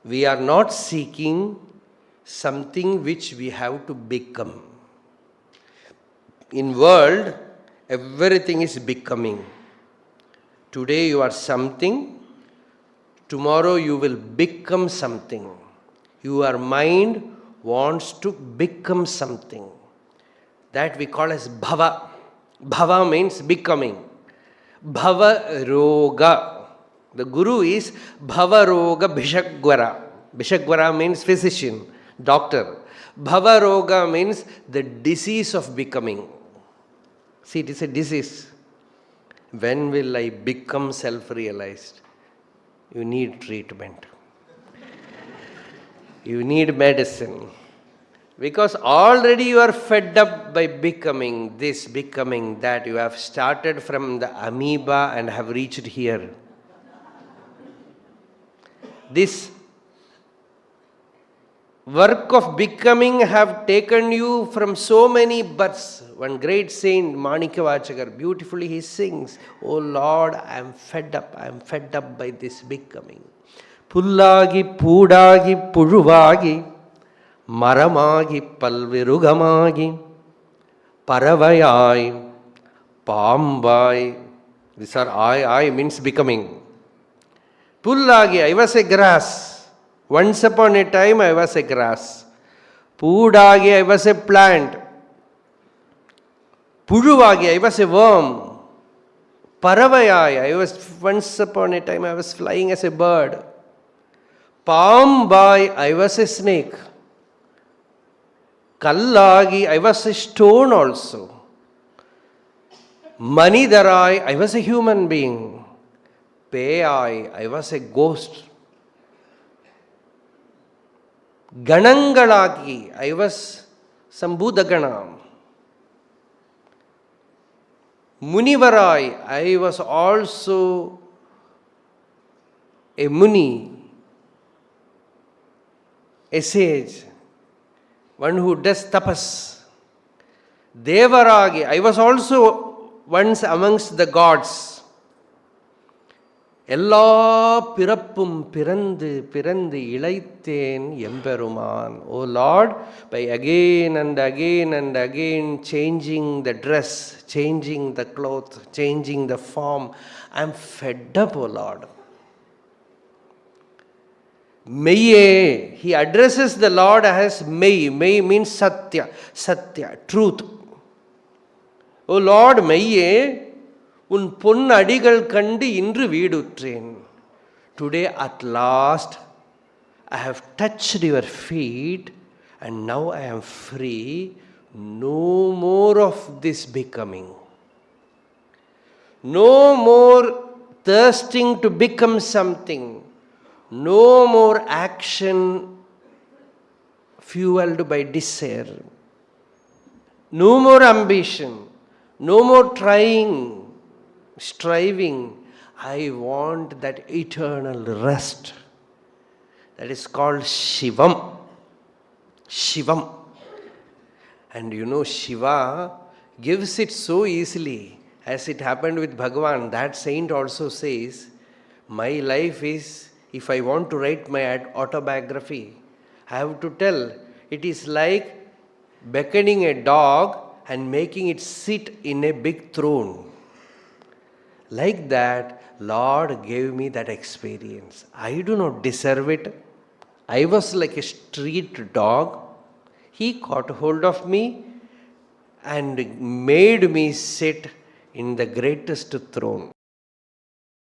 We are not seeking something which we have to become. In world, everything is becoming. Today you are something, tomorrow you will become something. Your mind wants to become something. That we call as bhava. Bhava means becoming. Bhava roga. The guru is Bhava roga bhishagvara. Bhishagvara means physician, doctor. Bhava roga means the disease of becoming. See, it is a disease. When will I become self-realized? You need treatment. You need medicine. Because already you are fed up by becoming this, becoming that. You have started from the amoeba and have reached here. This work of becoming have taken you from so many births. One great saint, Manikavachakar, beautifully he sings, "Oh Lord, I am fed up by this becoming. Pullagi, Pudagi, Puruvagi, Maramagi, Palvirugamagi, Paravayai, Pambai." These are I means becoming. Pullagi, I was a grass. Once upon a time I was a grass. Pudagi, I was a plant. Puruvagi, I was a worm. Paravayai, once upon a time I was flying as a bird. Pambai, I was a snake. Kallagi, I was a stone also. Manidarai, I was a human being. Peyai, I was a ghost. Ganangalaki, I was some Buddhagana. Munivarai, I was also a Muni, a sage, one who does tapas. Devaragi, I was also once amongst the gods. எல்லா பிறப்பும் பிறந்து பிறந்து இளைத்தேன் எம்பெருமான். O Lord, by again and again changing the dress, changing the cloth, changing the form, I am fed up, O Lord. Meye, he addresses the Lord as Mei. Mei means Satya, Satya, truth. O Lord, Meye, உன் பொன் அடிகள் கண்டு இன்று வீடுற்றேன். Today at last I have touched your feet and now I am free. No more of this becoming. No more thirsting to become something. No more action fueled by desire. No more ambition. No more trying, striving. I want that eternal rest. That is called Shivam. Shivam. And you know, Shiva gives it so easily, as it happened with Bhagavan. That saint also says, my life is, if I want to write my autobiography, I have to tell, it is like beckoning a dog and making it sit in a big throne. Like that, Lord gave me that experience. I do not deserve it. I was like a street dog. He caught hold of me and made me sit in the greatest throne.